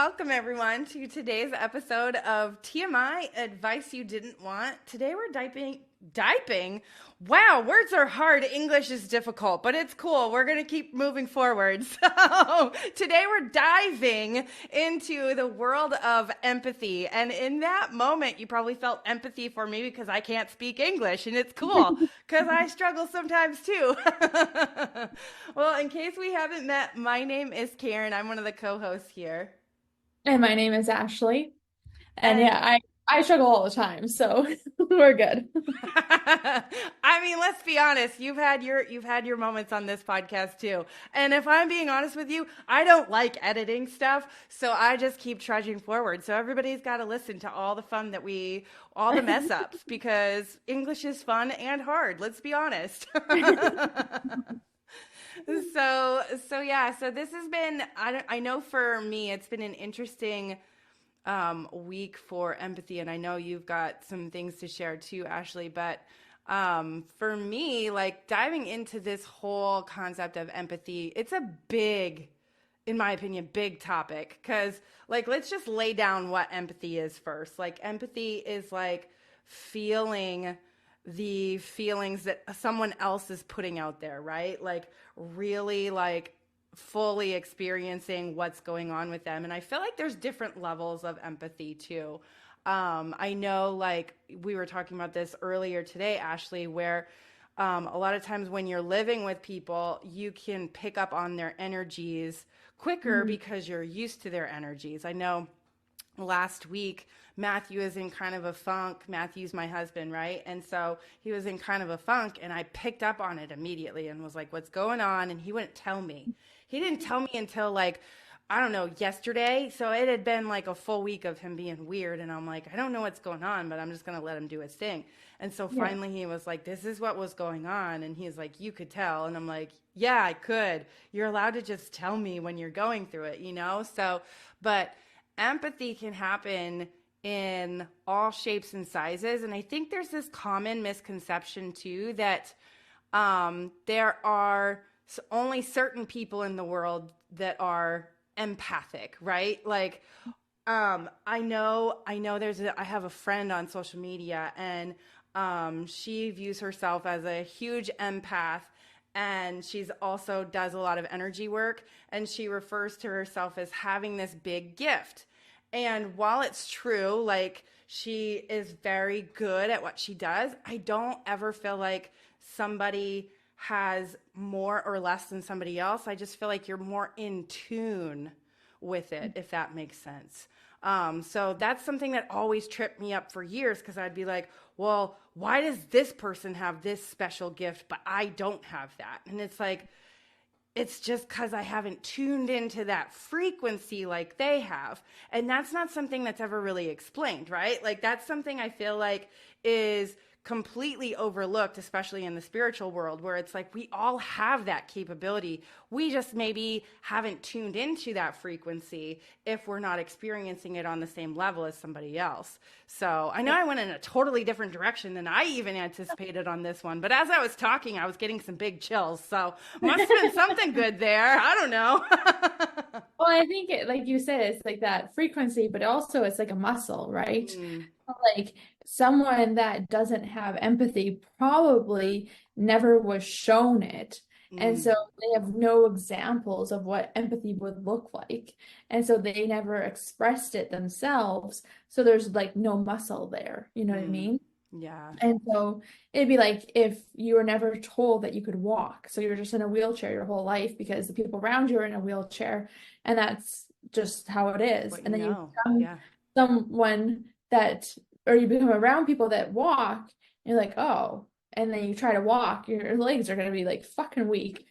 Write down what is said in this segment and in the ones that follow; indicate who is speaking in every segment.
Speaker 1: welcome everyone to today's episode of TMI Advice You Didn't Want. Today we're diving. Wow, words are hard. English is difficult, but it's cool. We're going to keep moving forward. So today we're diving into the world of empathy. And in that moment, you probably felt empathy for me because I can't speak English, and it's cool because I struggle sometimes too. Well, in case we haven't met, my name is Karen. I'm one of the co-hosts here.
Speaker 2: And my name is Ashley. And
Speaker 1: And
Speaker 2: yeah, I struggle all the time, so we're good.
Speaker 1: I mean, let's be honest. You've had your moments on this podcast too. And if I'm being honest with you, I don't like editing stuff, so I just keep trudging forward. So everybody's got to listen to all the fun all the mess ups, because English is fun and hard. Let's be honest. So this has been, I know for me, it's been an interesting week for empathy. And I know you've got some things to share too, Ashley. But for me, like diving into this whole concept of empathy, it's a big, in my opinion, big topic. Because, like, let's just lay down what empathy is first. Like, empathy is like feeling the feelings that someone else is putting out there, right? Like, really, like, fully experiencing what's going on with them. And I feel like there's different levels of empathy too. I know, like, we were talking about this earlier today, Ashley, where a lot of times when you're living with people, you can pick up on their energies quicker
Speaker 2: Mhm.
Speaker 1: because you're used to their energies. I know last week Matthew is in kind of a funk. Matthew's my husband, right? And so he was in kind of a funk, and I picked up on it immediately and was like, what's going on? And he wouldn't tell me. He didn't tell me until, like, I don't know, yesterday. So it had been like a full week of him being weird, and I'm like, I don't know what's going on, but I'm just going to let him do his thing. And so
Speaker 2: Yeah.
Speaker 1: finally he was like, this is what was going on. And he's like, you could tell. And I'm like, yeah, I could. You're allowed to just tell me when you're going through it, you know? So, but empathy can happen in all shapes and sizes. And I think there's this common misconception too that there are only certain people in the world that are empathic, right? Like, I have a friend on social media, and she views herself as a huge empath, and she's also does a lot of energy work, and she refers to herself as having this big gift. And while it's true, like, she is very good at what she does, I don't ever feel like somebody has more or less than somebody else. I just feel like you're more in tune with it, if that makes sense. So that's something that always tripped me up for years, because I'd be like, well, why does this person have this special gift, but I don't have that? And it's like, it's just because I haven't tuned into that frequency like they have. And that's not something that's ever really explained, right? Like, that's something I feel like is completely overlooked, especially in the spiritual world, where it's like we all have that capability. We just maybe haven't tuned into that frequency if we're not experiencing it on the same level as somebody else. So I know I went in a totally different direction than I even anticipated on this one, but as I was talking, I was getting some big chills. So must have been something good there. I don't know.
Speaker 2: Well, I think like you said, it's like that frequency, but also it's like a muscle, right?
Speaker 1: Mm,
Speaker 2: Like someone that doesn't have empathy probably never was shown it. And so
Speaker 1: mm,
Speaker 2: they have no examples of what empathy would look like. And so they never expressed it themselves. So there's like no muscle there. You know what I
Speaker 1: mm.
Speaker 2: mean?
Speaker 1: Yeah.
Speaker 2: And so it'd be like if you were never told that you could walk. So you're just in a wheelchair your whole life because the people around you are in a wheelchair, and that's just how it is.
Speaker 1: What you
Speaker 2: And then you
Speaker 1: know.
Speaker 2: become
Speaker 1: Yeah.
Speaker 2: someone that, or you become around people that walk, and you're like, oh, and then you try to walk, your legs are going to be like fucking weak.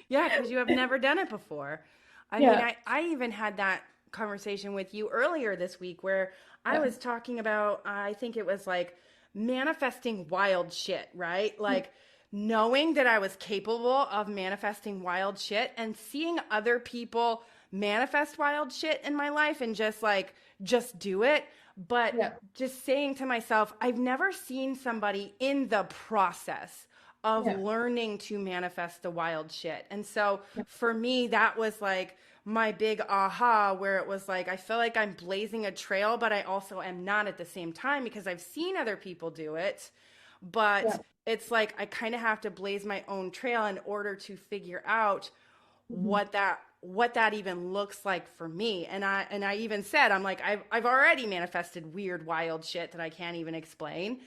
Speaker 1: Yeah, because you have never done it before. I mean,
Speaker 2: Yeah,
Speaker 1: I even had that conversation with you earlier this week where I
Speaker 2: yeah,
Speaker 1: was talking about, I think it was like manifesting wild shit, right? Like knowing that I was capable of manifesting wild shit and seeing other people manifest wild shit in my life and just like, just do it. But
Speaker 2: yeah,
Speaker 1: just saying to myself, I've never seen somebody in the process of
Speaker 2: yeah,
Speaker 1: learning to manifest the wild shit. And so for me, that was like my big aha, where it was like, I feel like I'm blazing a trail, but I also am not at the same time, because I've seen other people do it. But
Speaker 2: Yeah.
Speaker 1: it's like I kind of have to blaze my own trail in order to figure out
Speaker 2: Mhm.
Speaker 1: what that even looks like for me. And I even said, I'm like, I've already manifested weird wild shit that I can't even explain.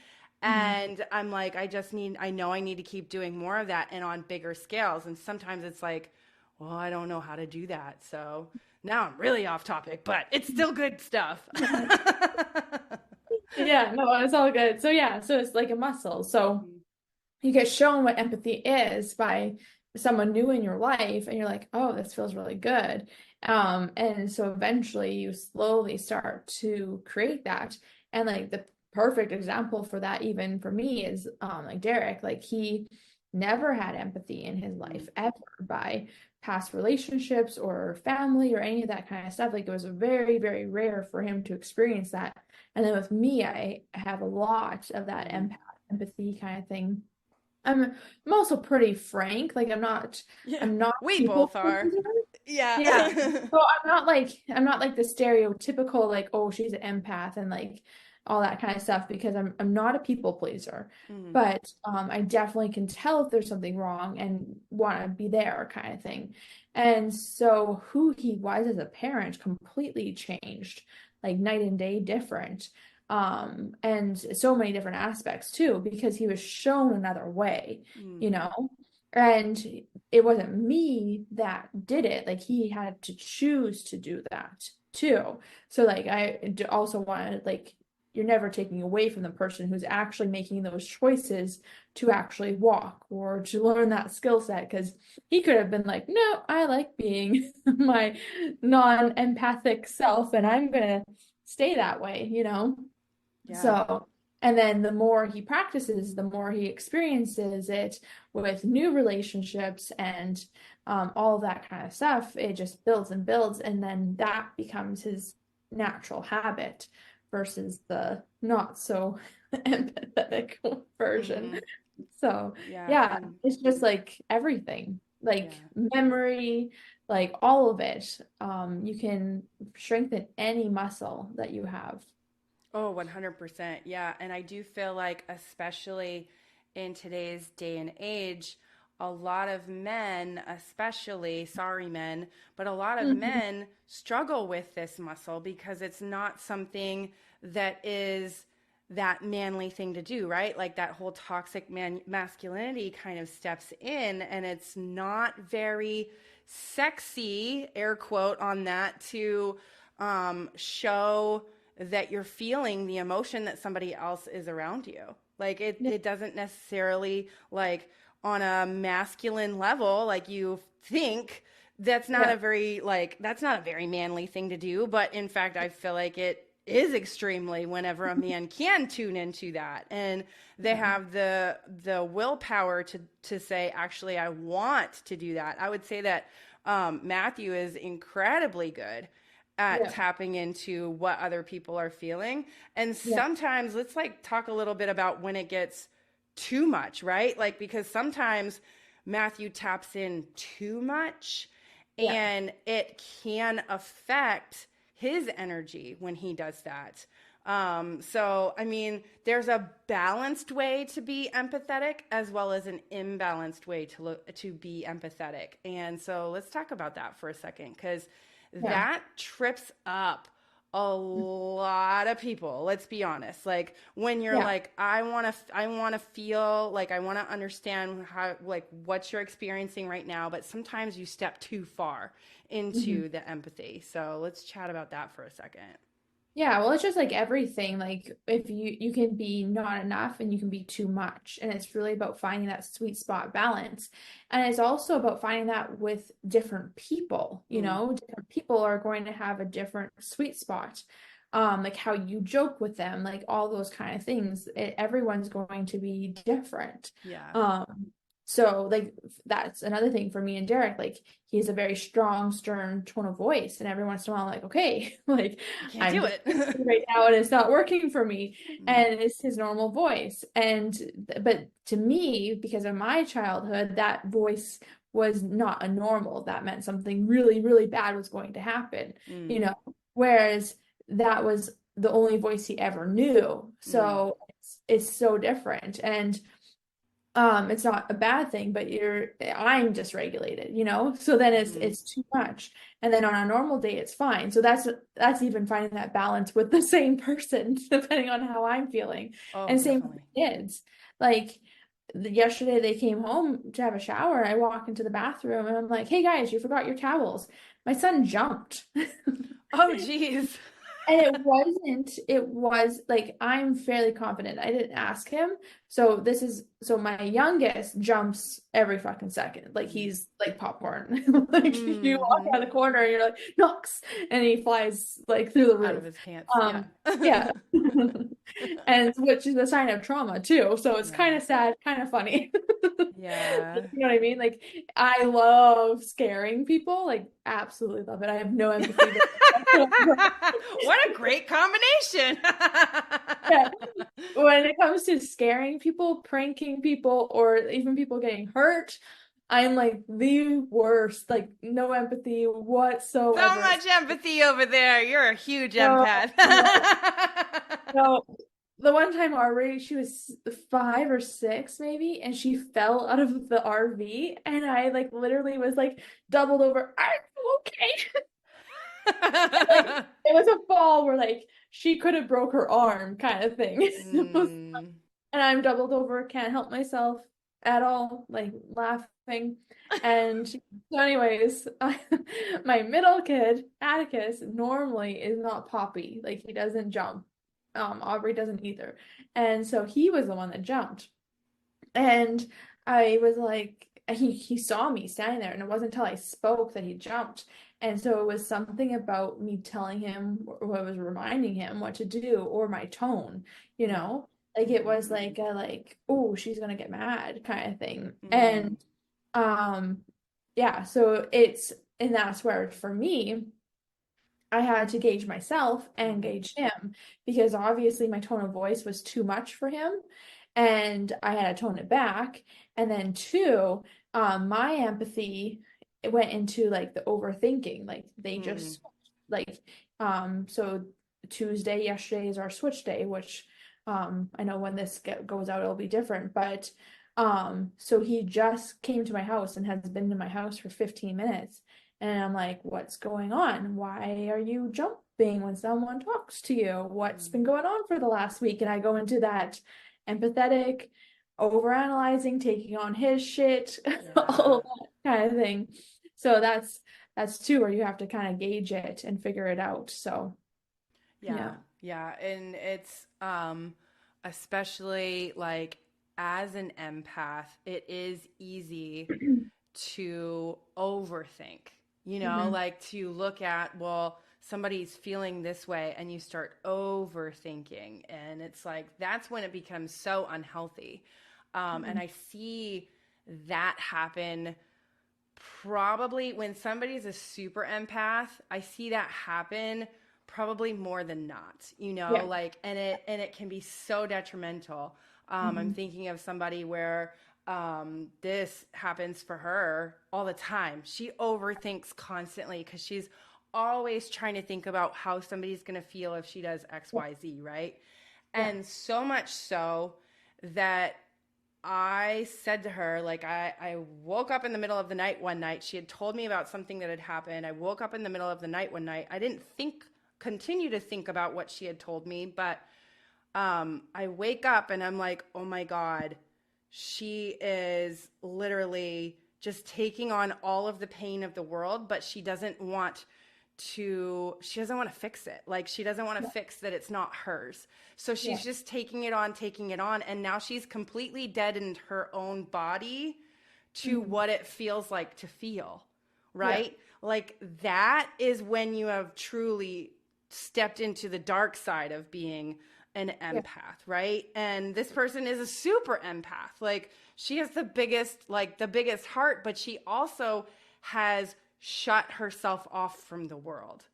Speaker 2: Mhm.
Speaker 1: And I'm like, I know I need to keep doing more of that and on bigger scales. And sometimes it's like, well, I don't know how to do that. So now I'm really off topic, but it's still good stuff.
Speaker 2: Yeah, no, it's all good. So yeah, so it's like a muscle. So you get shown what empathy is by someone new in your life, and you're like, oh, this feels really good. And so eventually you slowly start to create that. And like the perfect example for that, even for me, is like Derek. Like he never had empathy in his life ever, by past relationships or family or any of that kind of stuff. Like it was very, very rare for him to experience that. And then with me, I have a lot of that empathy kind of thing. I'm also pretty frank. Like
Speaker 1: Yeah,
Speaker 2: I'm not
Speaker 1: we
Speaker 2: people
Speaker 1: both are.
Speaker 2: pleaser.
Speaker 1: Yeah.
Speaker 2: Yeah. So I'm not like the stereotypical like, oh, she's an empath and like all that kind of stuff, because I'm not a people pleaser.
Speaker 1: Mhm.
Speaker 2: But I definitely can tell if there's something wrong and want to be there kind of thing. And so who he was as a parent completely changed, like night and day different. And so many different aspects too, because he was shown another way, you
Speaker 1: Mm.
Speaker 2: know? And it wasn't me that did it. Like he had to choose to do that too. So like also wanted, like, you're never taking away from the person who's actually making those choices to actually walk or to learn that skill set, because he could have been like, no, I like being my non-empathic self and I'm gonna stay that way, you know?
Speaker 1: Yeah.
Speaker 2: So, and then the more he practices, the more he experiences it with new relationships and all of that kind of stuff. It just builds and builds, and then that becomes his natural habit versus the not so empathetic version.
Speaker 1: Mhm.
Speaker 2: So,
Speaker 1: Yeah,
Speaker 2: yeah,
Speaker 1: and
Speaker 2: it's just like everything, like
Speaker 1: yeah.
Speaker 2: memory, like all of it. You can strengthen any muscle that you have.
Speaker 1: Oh, 100%. Yeah. And I do feel like, especially in today's day and age, a lot of men, especially, sorry, men, but a lot of
Speaker 2: Mhm.
Speaker 1: men struggle with this muscle because it's not something that is that manly thing to do, right? Like that whole toxic masculinity kind of steps in, and it's not very sexy, air quote on that, to show that you're feeling the emotion that somebody else is around you. Like
Speaker 2: Yeah,
Speaker 1: it doesn't necessarily, like, on a masculine level, like you think,
Speaker 2: yeah.
Speaker 1: that's not a very manly thing to do. But in fact, I feel like it is extremely, whenever a man can tune into that and they
Speaker 2: Yeah.
Speaker 1: have the willpower to say, actually, I want to do that. I would say that Matthew is incredibly good at
Speaker 2: Yeah.
Speaker 1: tapping into what other people are feeling. And
Speaker 2: Yeah.
Speaker 1: sometimes, let's like talk a little bit about when it gets too much, right? Like, because sometimes Matthew taps in too much
Speaker 2: Yeah.
Speaker 1: and it can affect his energy when he does that. So, I mean, there's a balanced way to be empathetic as well as an imbalanced way to be empathetic. And so let's talk about that for a second, because
Speaker 2: Yeah.
Speaker 1: that trips up a lot of people. Let's be honest. Like when you're
Speaker 2: Yeah.
Speaker 1: like, I want to feel like, I want to understand how, like, what you're experiencing right now, but sometimes you step too far
Speaker 2: Mhm.
Speaker 1: into the empathy. So let's chat about that for a second.
Speaker 2: Yeah, well, it's just like everything. Like if you can be not enough and you can be too much. And it's really about finding that sweet spot balance. And it's also about finding that with different people, you
Speaker 1: Mm,
Speaker 2: know, different people are going to have a different sweet spot. Like how you joke with them, like all those kind of things. Everyone's going to be different.
Speaker 1: yeah.
Speaker 2: So like that's another thing for me and Derek. Like he has a very strong, stern tone of voice, and every once in a while, I'm like, okay, like
Speaker 1: I can't
Speaker 2: I'm
Speaker 1: do
Speaker 2: doing
Speaker 1: it.
Speaker 2: this right now, and it's not working for me.
Speaker 1: Mm,
Speaker 2: And it's his normal voice. And but to me, because of my childhood, that voice was not a normal. That meant something really, really bad was going to happen, you
Speaker 1: Mm,
Speaker 2: know, whereas that was the only voice he ever knew.
Speaker 1: mm,
Speaker 2: So it's so different. And it's not a bad thing, but I'm dysregulated, so then it's
Speaker 1: mm-hmm.
Speaker 2: it's too much. And then on a normal day it's fine. So that's even finding that balance with the same person depending on how I'm feeling.
Speaker 1: Oh,
Speaker 2: And same with
Speaker 1: definitely.
Speaker 2: the kids. Like yesterday they came home to have a shower. I walk into the bathroom and I'm like, "Hey guys, you forgot your towels." My son jumped.
Speaker 1: Oh, geez.
Speaker 2: And it was like, I'm fairly confident. I didn't ask him. So my youngest jumps every fucking second. Like he's like popcorn. Like you walk
Speaker 1: Mm-hmm.
Speaker 2: around the corner and you're like, Knox, and he flies like through the
Speaker 1: Out of
Speaker 2: roof.
Speaker 1: his pants. Yeah.
Speaker 2: Yeah. And which is a sign of trauma too. So it's kind
Speaker 1: Yeah.
Speaker 2: of sad, kind of funny.
Speaker 1: Yeah.
Speaker 2: You know what I mean? Like I love scaring people, like absolutely love it. I have no empathy.
Speaker 1: What a great combination.
Speaker 2: Yeah. When it comes to scaring people, pranking people, or even people getting hurt, I'm like the worst. Like no empathy
Speaker 1: So
Speaker 2: whatsoever.
Speaker 1: much empathy over there. You're a huge
Speaker 2: No,
Speaker 1: empath.
Speaker 2: no, no. The one time Aubrey, she was 5 or 6 maybe, and she fell out of the RV, and I like literally was like doubled over. I'm okay. Like it was a fall where like she could have broke her arm kind of thing.
Speaker 1: Mm.
Speaker 2: And I'm doubled over, can't help myself at all, like laughing. And so, anyways, my middle kid, Atticus, normally is not poppy. Like he doesn't jump. Aubrey doesn't either. And so he was the one that jumped. And I was like, he saw me standing there, and it wasn't until I spoke that he jumped. And so it was something about me telling him, or I was reminding him what to do, or my tone, you
Speaker 1: Yeah.
Speaker 2: know? Like it was like a like, oh, she's gonna get mad kind of thing.
Speaker 1: Mm.
Speaker 2: And um yeah, so and that's where for me I had to gauge myself and
Speaker 1: Mm.
Speaker 2: gauge him, because obviously my tone of voice was too much for him and I had to tone it back. And then two, my empathy, it went into like the overthinking. Like they
Speaker 1: Mm.
Speaker 2: just like so Tuesday, yesterday is our switch day, which I know when this goes out it'll be different, but so he just came to my house and has been to my house for 15 minutes. And I'm like, what's going on? Why are you jumping when someone talks to you? What's
Speaker 1: Mm.
Speaker 2: been going on for the last week? And I go into that empathetic, overanalyzing, taking on his shit, all
Speaker 1: Yeah.
Speaker 2: of that kind of thing. So that's too where you have to kind of gauge it and figure it out. So
Speaker 1: Yeah.
Speaker 2: yeah.
Speaker 1: Yeah. And it's especially like as an empath, it is easy to overthink,
Speaker 2: Hmm.
Speaker 1: like to look at, well, somebody's feeling this way and you start overthinking. And it's like, that's when it becomes so unhealthy. And I see that happen probably when somebody's a super empath. I see that happen probably more than not,
Speaker 2: Yeah.
Speaker 1: like, and it can be so detrimental. I'm
Speaker 2: Hmm.
Speaker 1: thinking of somebody where this happens for her all the time. She overthinks constantly because she's always trying to think about how somebody's going to feel if she does
Speaker 2: Yeah.
Speaker 1: XYZ, right?
Speaker 2: Yeah.
Speaker 1: And so much so that I said to her, like, I woke up in the middle of the night one night. She had told me about something that had happened. I woke up in the middle of the night one night. I didn't continue to think about what she had told me, but I wake up and I'm like, oh my God, she is literally just taking on all of the pain of the world, but she doesn't want to fix it. Like she doesn't want to
Speaker 2: Yeah.
Speaker 1: fix that it's not hers. So
Speaker 2: Yeah.
Speaker 1: she's just taking it on. And now she's completely deadened her own body to
Speaker 2: Hmm.
Speaker 1: what it feels like to feel,
Speaker 2: Yeah.
Speaker 1: right? Like that is when you have truly stepped into the dark side of being an
Speaker 2: Yeah.
Speaker 1: empath, right? And this person is a super empath. Like she has the biggest heart, but she also has shut herself off from the world,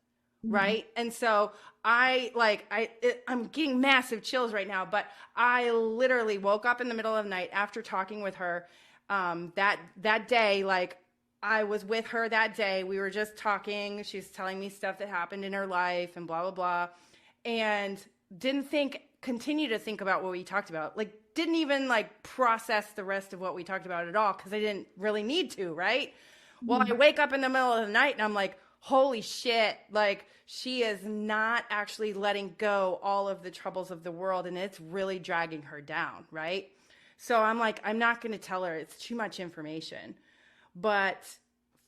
Speaker 2: Hmm.
Speaker 1: right? And so I'm getting massive chills right now, but I literally woke up in the middle of the night after talking with her that day, like I was with her that day. We were just talking. She was telling me stuff that happened in her life and blah, blah, blah. And continue to think about what we talked about. Like, didn't even like process the rest of what we talked about at all because I didn't really need to, right? Well, I
Speaker 2: Mhm.
Speaker 1: wake up in the middle of the night and I'm like, holy shit. Like, she is not actually letting go all of the troubles of the world and it's really dragging her down, right? So I'm like, I'm not going to tell her. It's too much information. But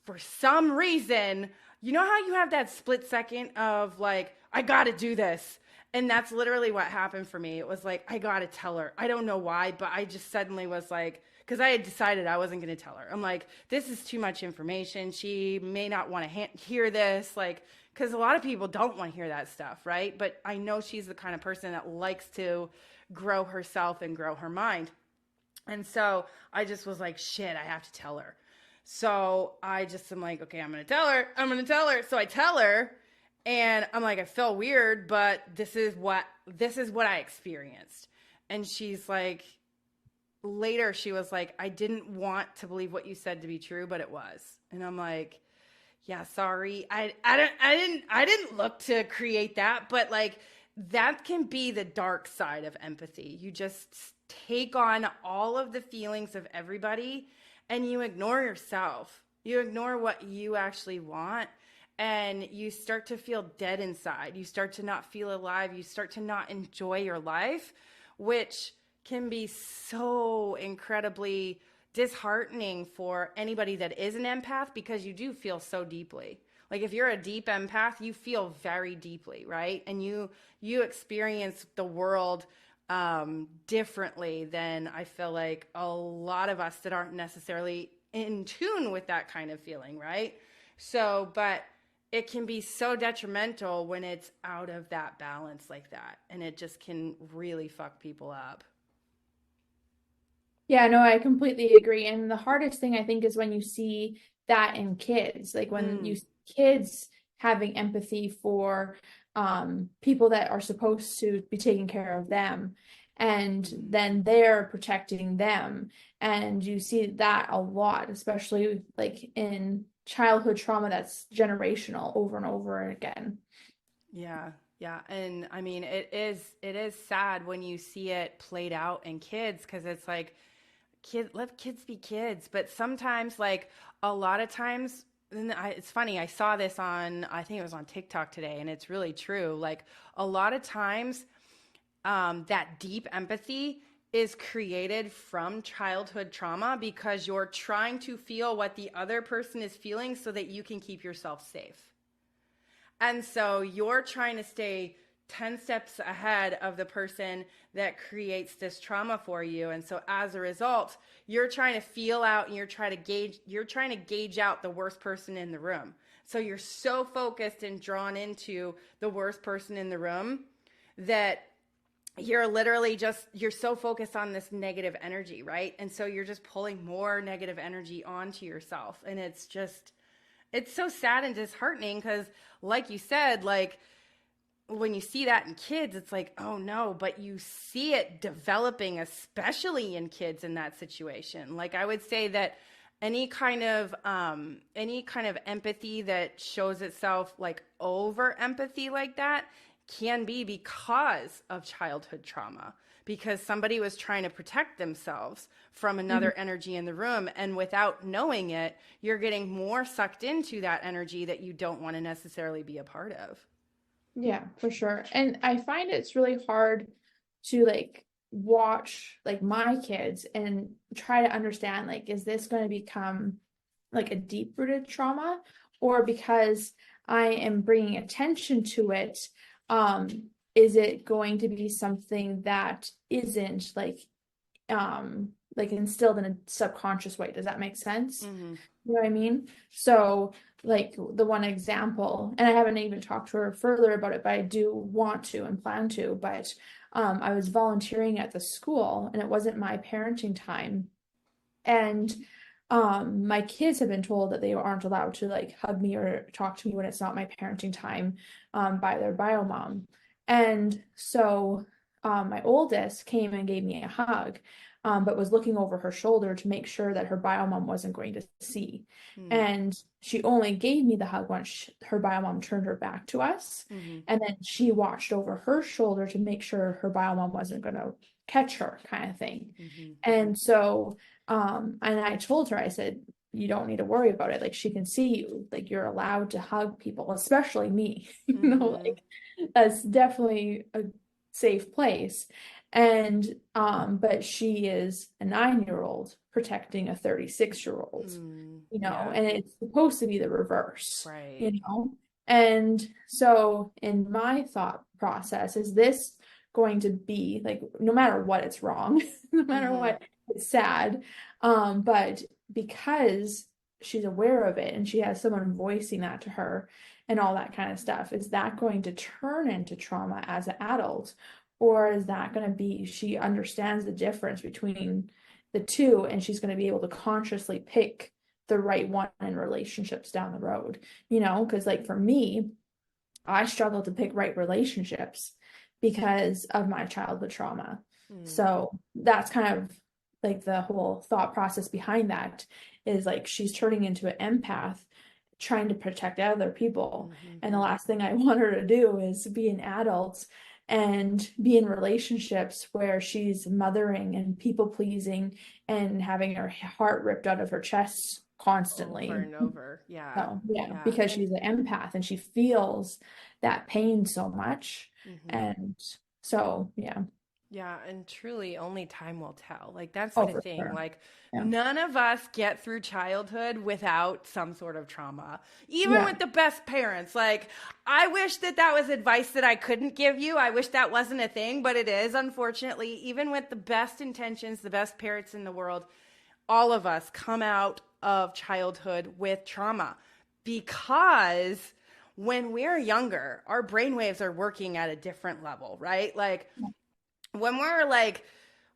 Speaker 1: for some reason, you know how you have that split second of like, I got to do this. And that's literally what happened for me. It was like, I got to tell her. I don't know why, but I just suddenly was like, because I had decided I wasn't going to tell her. I'm like, this is too much information. She may not want to hear this. Like, because a lot of people don't want to hear that stuff, right? But I know she's the kind of person that likes to grow herself and grow her mind. And so I just was like, shit, I have to tell her. So I just am like, okay, I'm going to tell her. I'm going to tell her. So I tell her and I'm like, I feel weird, but this is what I experienced. And she's like, later she was like, I didn't want to believe what you said to be true, but it was. And I'm like, yeah, sorry. I didn't look to create that, but like that can be the dark side of empathy. You just take on all of the feelings of everybody and you ignore yourself. You ignore what you actually want and you start to feel dead inside. You start to not feel alive. You start to not enjoy your life, which can be so incredibly disheartening for anybody that is an empath because you do feel so deeply. Like if you're a deep empath, you feel very deeply, right? And you experience the world differently than I feel like a lot of us that aren't necessarily in tune with that kind of feeling, right? So, but it can be so detrimental when it's out of that balance like that, and it just can really fuck people up.
Speaker 2: Yeah, no, I completely agree. And the hardest thing I think is when you see that in kids, like when you
Speaker 1: Mm,
Speaker 2: see kids having empathy for people that are supposed to be taking care of them, and
Speaker 1: mm.
Speaker 2: then they're protecting them. And you see that a lot, especially like in childhood trauma that's generational over and over again.
Speaker 1: Yeah, yeah. And I mean, it is sad when you see it played out in kids because it's like let kids be kids, but sometimes like a lot of times and it's funny, I saw this on I think it was on TikTok today and it's really true. Like a lot of times that deep empathy is created from childhood trauma because you're trying to feel what the other person is feeling so that you can keep yourself safe. And so you're trying to stay 10 steps ahead of the person that creates this trauma for you. And so as a result, you're trying to feel out and you're trying to gauge out the worst person in the room. So you're so focused and drawn into the worst person in the room that you're so focused on this negative energy, right? And so you're just pulling more negative energy onto yourself. And it's so sad and disheartening because like you said, like when you see that in kids, it's like, oh no, but you see it developing, especially in kids in that situation. Like I would say that any kind of empathy that shows itself like over empathy like that can be because of childhood trauma because somebody was trying to protect themselves from another energy in the room and without knowing it you're getting more sucked into that energy that you don't want to necessarily be a part of.
Speaker 2: Yeah, for sure. And I find it's really hard to like watch like my kids and try to understand like, is this going to become like a deep-rooted trauma, or because I am bringing attention to it, um, is it going to be something that isn't like instilled in a subconscious way? Does that make sense?
Speaker 1: Mm-hmm.
Speaker 2: You know what I mean? So, like the one example, and I haven't even talked to her further about it, but I do want to and plan to. But I was volunteering at the school, and it wasn't my parenting time. And my kids have been told that they aren't allowed to like hug me or talk to me when it's not my parenting time by their bio mom. And so my oldest came and gave me a hug, but was looking over her shoulder to make sure that her bio mom wasn't going to see.
Speaker 1: Mm.
Speaker 2: And she only gave me the hug once her bio mom turned her back to us.
Speaker 1: Mm-hmm.
Speaker 2: And then she watched over her shoulder to make sure her bio mom wasn't going to catch her, kind of thing.
Speaker 1: Mm-hmm.
Speaker 2: And so, and I told her, I said, you don't need to worry about it. Like, she can see you. Like, you're allowed to hug people, especially me.
Speaker 1: Mm-hmm.
Speaker 2: Like, that's definitely a safe place. And but she is a 9-year-old protecting a 36-year-old,
Speaker 1: Mm.
Speaker 2: and
Speaker 1: Yeah.
Speaker 2: it's supposed to be the reverse,
Speaker 1: Right.
Speaker 2: you know. And so in my thought process, is this going to be like, no matter what, it's wrong, no matter
Speaker 1: Mm-hmm.
Speaker 2: what, it's sad. But because she's aware of it and she has someone voicing that to her and all that kind of stuff, is that going to turn into trauma as an adult? Or is that going to be, she understands the difference between the two and she's going to be able to consciously pick the right one in relationships down the road, because like for me, I struggle to pick right relationships because of my childhood trauma.
Speaker 1: Mm.
Speaker 2: So that's kind of like the whole thought process behind that, is like she's turning into an empath trying to protect other people. And the
Speaker 1: Mm-hmm.
Speaker 2: last thing I want her to do is be an adult and be in relationships where she's mothering and people pleasing and having her heart ripped out of her chest
Speaker 1: Over
Speaker 2: constantly.
Speaker 1: and over. Yeah.
Speaker 2: So, yeah,
Speaker 1: Yeah.
Speaker 2: because
Speaker 1: And
Speaker 2: she's an empath and she feels that pain so much.
Speaker 1: mm-hmm.
Speaker 2: And so, yeah.
Speaker 1: Yeah, and truly only time will tell. Like that's
Speaker 2: Oh,
Speaker 1: the
Speaker 2: for
Speaker 1: thing.
Speaker 2: sure.
Speaker 1: Like
Speaker 2: Yeah.
Speaker 1: none of us get through childhood without some sort of trauma. Even
Speaker 2: Yeah.
Speaker 1: with the best parents. Like I wish that that was advice that I couldn't give you. I wish that wasn't a thing, but it is unfortunately. Even with the best intentions, the best parents in the world, all of us come out of childhood with trauma because when we're younger, our brainwaves are working at a different level, right? Like when we're like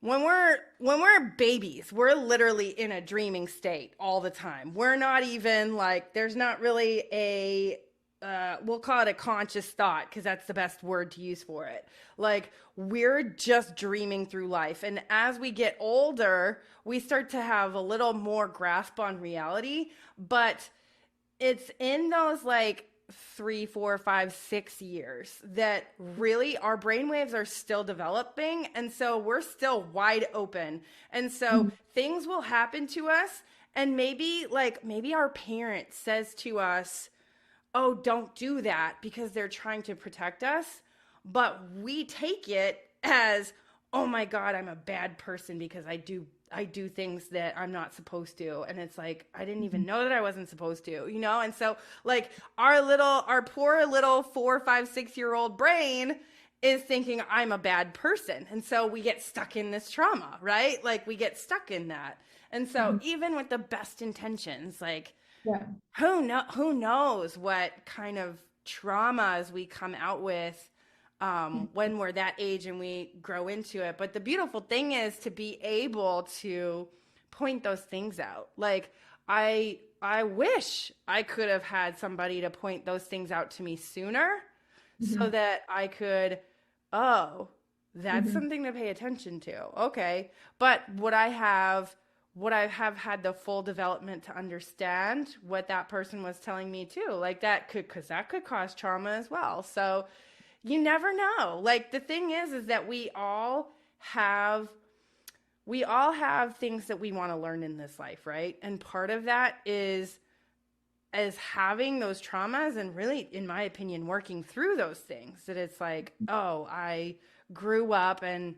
Speaker 1: when we're babies, we're literally in a dreaming state all the time. We're not even like there's not really a we'll call it a conscious thought because that's the best word to use for it. Like we're just dreaming through life, and as we get older, we start to have a little more grasp on reality. But it's in those like 3, 4, 5, 6 years that really our brainwaves are still developing. And so we're still wide open. And so
Speaker 2: Mhm.
Speaker 1: things will happen to us. And maybe our parent says to us, oh, don't do that because they're trying to protect us. But we take it as, oh my God, I'm a bad person because I do things that I'm not supposed to. And it's like, I didn't even know that I wasn't supposed to. And so like our poor little 4, 5, 6 year old brain is thinking I'm a bad person. And so we get stuck in this trauma, right? Like we get stuck in that. And so
Speaker 2: Mhm.
Speaker 1: even with the best intentions, like
Speaker 2: Yeah.
Speaker 1: who knows what kind of traumas we come out with when we're that age and we grow into it. But the beautiful thing is to be able to point those things out. Like I wish I could have had somebody to point those things out to me sooner so
Speaker 2: Mhm.
Speaker 1: that I could, oh, that's
Speaker 2: Mhm.
Speaker 1: something to pay attention to. Okay. But would I have had the full development to understand what that person was telling me too? Like that could, because that could cause trauma as well. So you never know. Like the thing is that we all have things that we want to learn in this life, right? And part of that is having those traumas and really, in my opinion, working through those things. That it's like, oh, I grew up and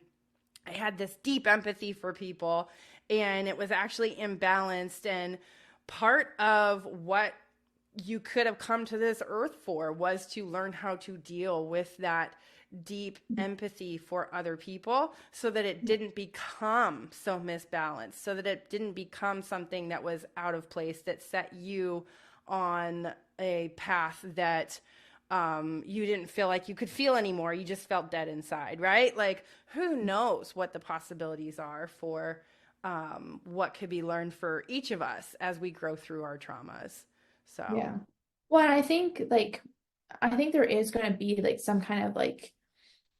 Speaker 1: I had this deep empathy for people and it was actually imbalanced. And part of what you could have come to this earth for was to learn how to deal with that deep empathy for other people so that it didn't become so misbalanced, so that it didn't become something that was out of place that set you on a path that you didn't feel like you could feel anymore. You just felt dead inside, right? Like, who knows what the possibilities are for what could be learned for each of us as we grow through our traumas. So,
Speaker 2: Yeah. Well, I think there is going to be like some kind of like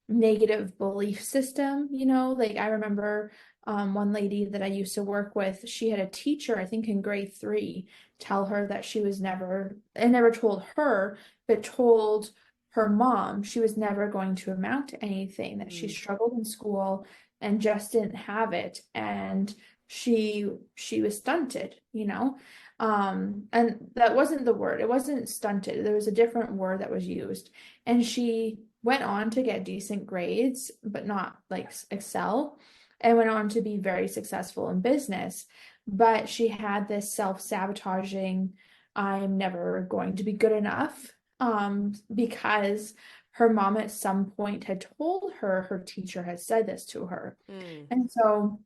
Speaker 2: negative belief system, like I remember one lady that I used to work with, she had a teacher, I think in grade 3, tell her that she was never, and never told her, but told her mom she was never going to amount to anything, that she
Speaker 1: Mm,
Speaker 2: struggled in school and just didn't have it. And she was stunted. And that wasn't the word. It wasn't stunted. There was a different word that was used. And she went on to get decent grades, but not like excel, and went on to be very successful in business. But she had this self-sabotaging, I'm never going to be good enough, because her mom at some point had told her her teacher had said this to her.
Speaker 1: mm,
Speaker 2: And so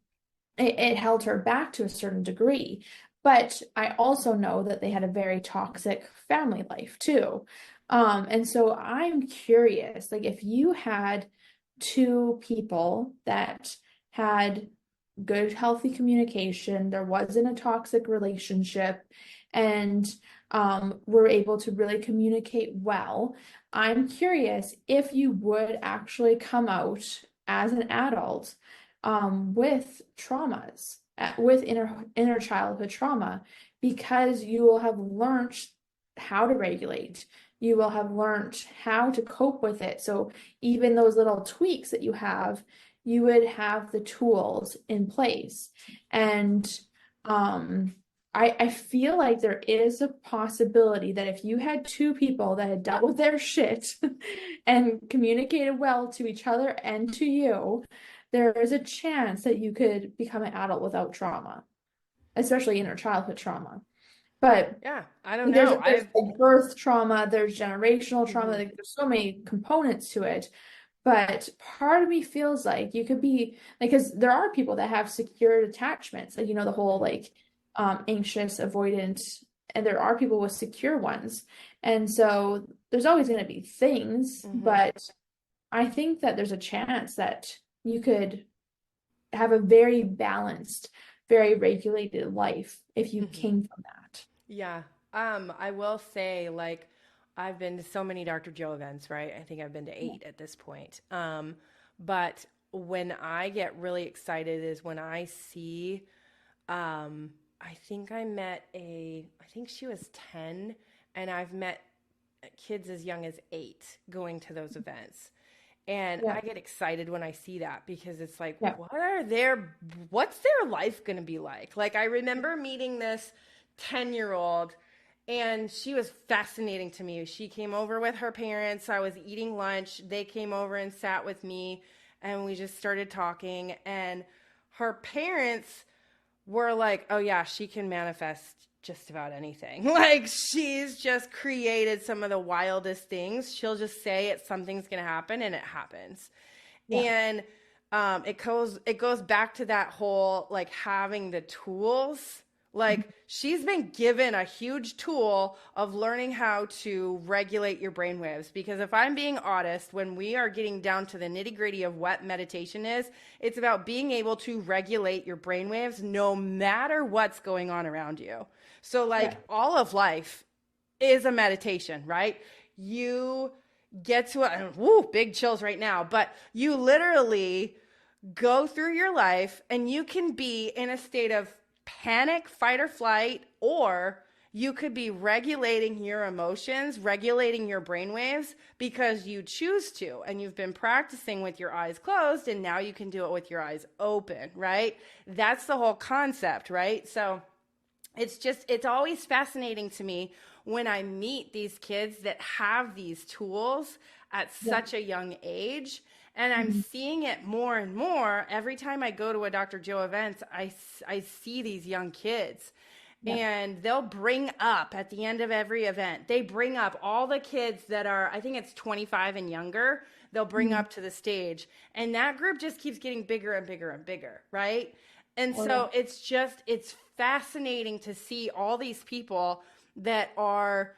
Speaker 2: it held her back to a certain degree. But I also know that they had a very toxic family life too. And so I'm curious, like if you had two people that had good, healthy communication, there wasn't a toxic relationship, and were able to really communicate well, I'm curious if you would actually come out as an adult with traumas, with inner childhood trauma, because you will have learned how to regulate. You will have learned how to cope with it. So even those little tweaks that you have, you would have the tools in place. And I feel like there is a possibility that if you had two people that had dealt with their shit and communicated well to each other and to you, there is a chance that you could become an adult without trauma, especially inner childhood trauma. But
Speaker 1: yeah, I don't
Speaker 2: there's
Speaker 1: know.
Speaker 2: there's like birth trauma, there's generational trauma,
Speaker 1: Mhm,
Speaker 2: like there's so many components to it. But part of me feels like you could be like, because there are people that have secured attachments, like the whole
Speaker 1: mhm,
Speaker 2: like anxious, avoidant, and there are people with secure ones. And so there's always going to be things,
Speaker 1: mhm,
Speaker 2: but I think that there's a chance that you could have a very balanced, very regulated life if you
Speaker 1: mhm.
Speaker 2: came from that.
Speaker 1: Yeah. I will say, like, I've been to so many Dr. Joe events, right? I think I've been to 8 at this point. But when I get really excited is when I see, I think I think she was 10, and I've met kids as young as 8 going to those events. And
Speaker 2: Yeah,
Speaker 1: I get excited when I see that because it's like,
Speaker 2: yeah,
Speaker 1: what's their life going to be like? Like, I remember meeting this 10-year-old, and she was fascinating to me. She came over with her parents. I was eating lunch. They came over and sat with me, and we just started talking. And her parents were like, oh, yeah, she can manifest just about anything. Like, she's just created some of the wildest things. She'll just say something's going to happen, and it happens.
Speaker 2: yeah,
Speaker 1: And it goes back to that whole like having the tools. Like, she's been given a huge tool of learning how to regulate your brainwaves. Because if I'm being honest, when we are getting down to the nitty gritty of what meditation is, it's about being able to regulate your brainwaves no matter what's going on around you. So,
Speaker 2: yeah,
Speaker 1: like, all of life is a meditation, right? You get to big chills right now, but you literally go through your life and you can be in a state of panic, fight or flight, or you could be regulating your emotions, regulating your brainwaves because you choose to. And you've been practicing with your eyes closed, and now you can do it with your eyes open, right? That's the whole concept, right? So it's always fascinating to me when I meet these kids that have these tools at
Speaker 2: yeah.
Speaker 1: such a young age. And I'm
Speaker 2: Mhm.
Speaker 1: seeing it more and more every time I go to a Dr. Joe event. I see these young kids,
Speaker 2: Yeah.
Speaker 1: and they'll bring up at the end of every event, they bring up all the kids that are, I think it's 25 and younger, they'll bring
Speaker 2: Mhm.
Speaker 1: up to the stage. And that group just keeps getting bigger and bigger and bigger, right? And
Speaker 2: Totally.
Speaker 1: so it's fascinating to see all these people that are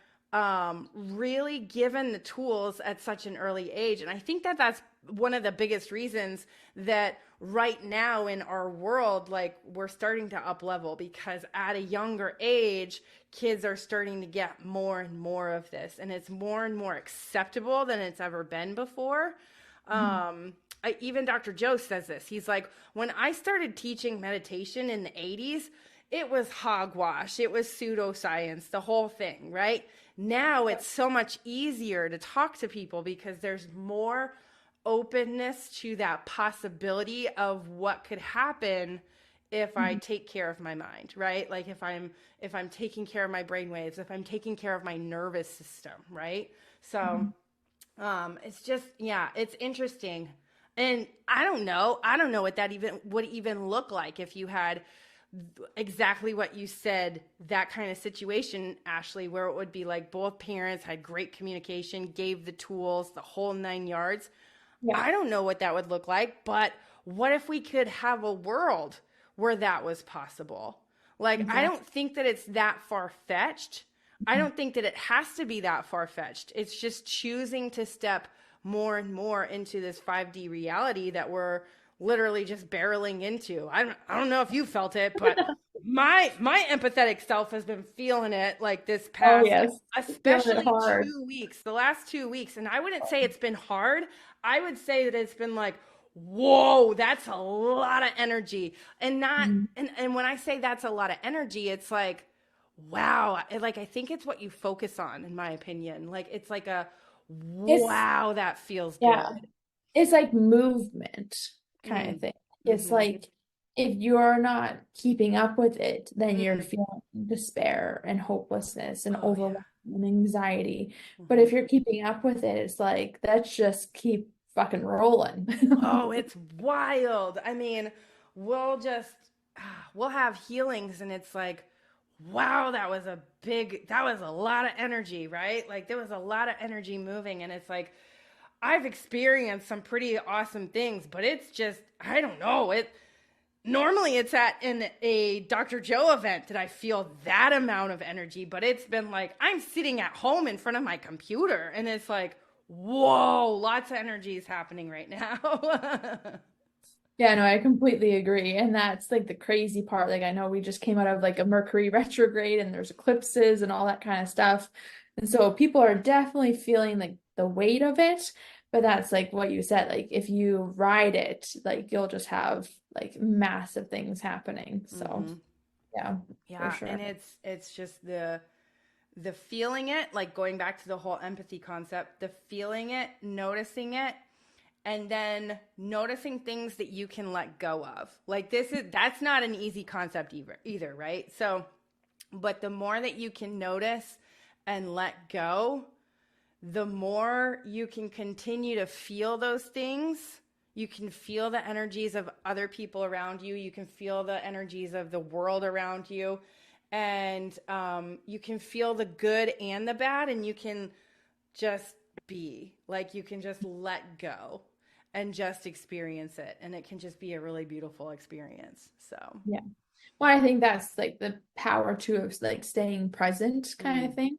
Speaker 1: really given the tools at such an early age. And I think that that's one of the biggest reasons that right now in our world, like, we're starting to up level because at a younger age, kids are starting to get more and more of this, and it's more and more acceptable than it's ever been before.
Speaker 2: Mhm.
Speaker 1: Even Dr. Joe says this. He's like, when I started teaching meditation in the 80s, it was hogwash, it was pseudoscience, the whole thing, right? Now it's so much easier to talk to people because there's more openness to that possibility of what could happen if I
Speaker 2: Mhm.
Speaker 1: take care of my mind, right? Like if I'm taking care of my brain waves, if I'm taking care of my nervous system, right? So
Speaker 2: Mhm.
Speaker 1: it's just, yeah, it's interesting. And I don't know what that even would even look like if you had exactly what you said, that kind of situation, Ashley, where it would be like both parents had great communication, gave the tools, the whole 9 yards.
Speaker 2: Yeah,
Speaker 1: I don't know what that would look like, but what if we could have a world where that was possible? Like, I
Speaker 2: exactly.
Speaker 1: don't think that it's that far fetched. I don't think that it has to be that far fetched. It's just choosing to step more and more into this 5D reality that we're literally just barreling into. I don't know if you felt it, but my empathetic self has been feeling it like this
Speaker 2: Oh
Speaker 1: past,
Speaker 2: yes, feeling it
Speaker 1: especially
Speaker 2: hard.
Speaker 1: 2 weeks, the last 2 weeks. And I wouldn't say it's been hard. I would say that it's been like, whoa, that's a lot of energy. And not
Speaker 2: Mhm.
Speaker 1: and when I say that's a lot of energy, it's like, wow. Like I think it's what you focus on, in my opinion. Like it's like a
Speaker 2: It's
Speaker 1: wow, that feels
Speaker 2: yeah,
Speaker 1: good.
Speaker 2: it's like movement kind of
Speaker 1: Mm.
Speaker 2: thing. It's
Speaker 1: Mm-hmm.
Speaker 2: like if you're not keeping up with it, then you're
Speaker 1: Mm.
Speaker 2: feeling despair and hopelessness and
Speaker 1: Oh
Speaker 2: overwhelm
Speaker 1: yeah.
Speaker 2: and anxiety. But
Speaker 1: Mm-hmm.
Speaker 2: if you're keeping up with it, it's like let's just keep fucking rolling.
Speaker 1: Oh, it's wild. I mean, we'll just we'll have healings and it's like, wow, that was a lot of energy, right? Like there was a lot of energy moving and it's like I've experienced some pretty awesome things, but it's just I don't know. It normally it's at in a Dr. Joe event that I feel that amount of energy, but it's been like I'm sitting at home in front of my computer and it's like, whoa, lots of energy is happening right now.
Speaker 2: Yeah, no, I completely agree. And that's like the crazy part. Like I know we just came out of like a Mercury retrograde and there's eclipses and all that kind of stuff. And so people are definitely feeling like the weight of it. But that's like what you said, like if you ride it, like you'll just have like massive things happening. So
Speaker 1: Hmm.
Speaker 2: yeah, for
Speaker 1: Yeah,
Speaker 2: sure.
Speaker 1: and it's just the feeling it, like going back to the whole empathy concept, the feeling it, noticing it, and then noticing things that you can let go of. Like that's not an easy concept either, right? So, but the more that you can notice and let go, the more you can continue to feel those things. You can feel the energies of other people around you. You can feel the energies of the world around you. And you can feel the good and the bad. And you can just be like, you can just let go and just experience it. And it can just be a really beautiful experience. So,
Speaker 2: Yeah. Well, I think that's like the power too of like staying present kind
Speaker 1: mm.
Speaker 2: of thing.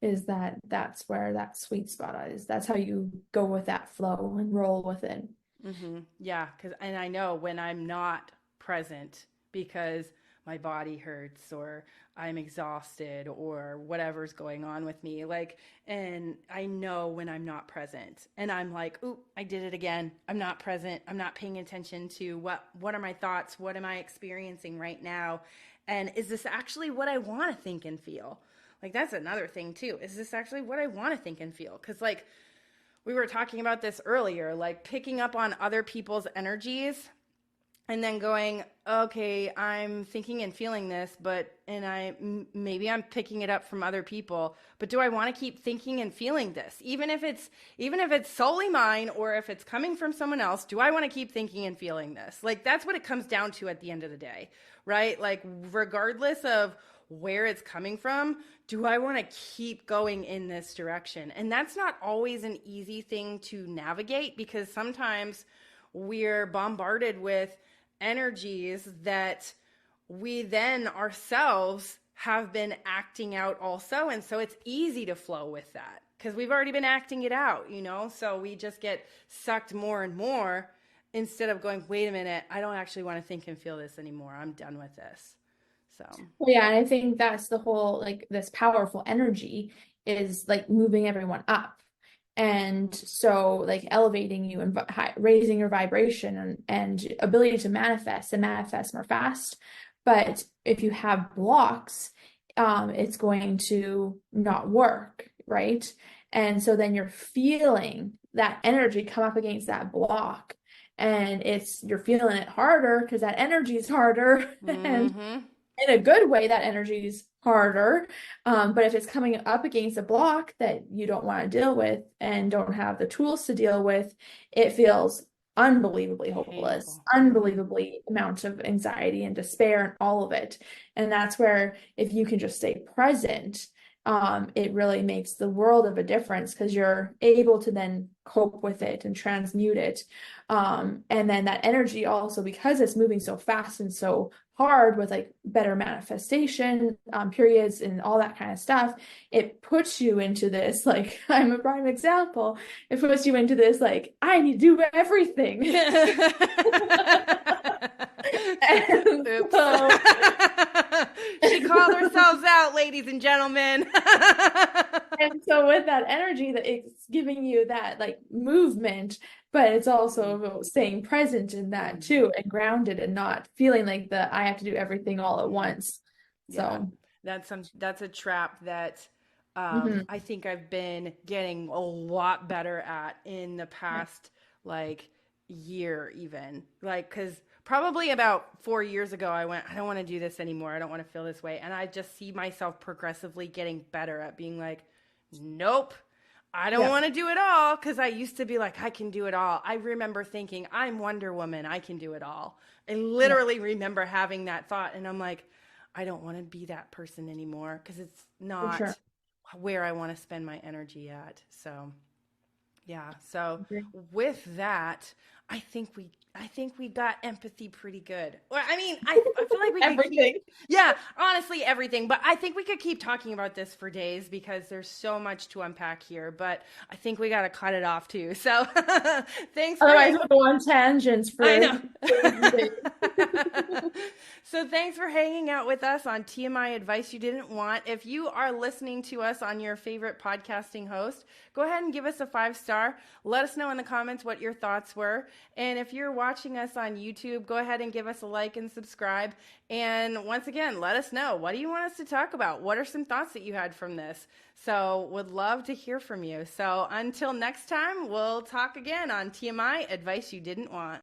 Speaker 2: Is that that's where that sweet spot is. That's how you go with that flow and roll with it.
Speaker 1: Mm-hmm. Yeah, and I know when I'm not present because my body hurts or I'm exhausted or whatever's going on with me, like, and I know when I'm not present, and I'm like, "Ooh, I did it again. I'm not present. I'm not paying attention to what are my thoughts? What am I experiencing right now? And is this actually what I want to think and feel?" Like that's another thing too. Is this actually what I want to think and feel? Because like we were talking about this earlier, like picking up on other people's energies and then going, okay, I'm thinking and feeling this, but and maybe I'm picking it up from other people, but do I want to keep thinking and feeling this? Even if it's solely mine or if it's coming from someone else, do I want to keep thinking and feeling this? Like that's what it comes down to at the end of the day, right? Like regardless of where it's coming from, do I want to keep going in this direction? And that's not always an easy thing to navigate because sometimes we're bombarded with energies that we then ourselves have been acting out also. And so it's easy to flow with that because we've already been acting it out, you know? So we just get sucked more and more instead of going, wait a minute, I don't actually want to think and feel this anymore. I'm done with this. So,
Speaker 2: Well, yeah, and I think that's the whole like this powerful energy is like moving everyone up. And so, like, elevating you and raising your vibration and ability to manifest and manifest more fast. But if you have blocks, it's going to not work, right? And so then you're feeling that energy come up against that block, and you're feeling it harder because that energy is harder. And
Speaker 1: Mm-hmm.
Speaker 2: in a good way, that energy is harder. But if it's coming up against a block that you don't want to deal with and don't have the tools to deal with, it feels unbelievably hopeless,
Speaker 1: Painful. Mm-hmm.
Speaker 2: unbelievably amount of anxiety and despair and all of it. And that's where if you can just stay present, it really makes the world of a difference because you're able to then cope with it and transmute it. And then that energy also, because it's moving so fast and so hard with like better manifestation periods and all that kind of stuff, it puts you into this, like, I'm a prime example. It puts you into this, like, I need to do everything. And
Speaker 1: Oops.
Speaker 2: so,
Speaker 1: She called herself out, ladies and gentlemen.
Speaker 2: and so with that energy, that it's giving you that like movement, but it's also about staying present in that too and grounded and not feeling like I have to do everything all at once.
Speaker 1: Yeah,
Speaker 2: So,
Speaker 1: that's a trap that
Speaker 2: mhm.
Speaker 1: I think I've been getting a lot better at in the
Speaker 2: Yeah,
Speaker 1: past like year even. Like cuz probably about 4 years ago I went I don't want to do this anymore. I don't want to feel this way and I just see myself progressively getting better at being like nope. I don't
Speaker 2: yeah,
Speaker 1: want to do it all because I used to be like, I can do it all. I remember thinking, I'm Wonder Woman. I can do it all. I
Speaker 2: yeah,
Speaker 1: literally remember having that thought. And I'm like, I don't want to be that person anymore because it's
Speaker 2: for sure.
Speaker 1: not where I want to spend my energy at. So, yeah. So
Speaker 2: Agree.
Speaker 1: with that, I think we got empathy pretty good. Well, I mean, I feel like we could keep
Speaker 2: Everything.
Speaker 1: yeah, honestly everything, but I think we could keep talking about this for days because there's so much to unpack here, but I think we got to cut it off too. So, thanks for
Speaker 2: Otherwise, we'll go on tangents
Speaker 1: I
Speaker 2: for
Speaker 1: know.
Speaker 2: days and days.
Speaker 1: So thanks for hanging out with us on TMI Advice You Didn't Want. If you are listening to us on your favorite podcasting host, go ahead and give us a 5-star. Let us know in the comments what your thoughts were. And if you're watching us on YouTube, go ahead and give us a like and subscribe. And once again, let us know, what do you want us to talk about? What are some thoughts that you had from this? So would love to hear from you. So until next time, we'll talk again on TMI Advice You Didn't Want.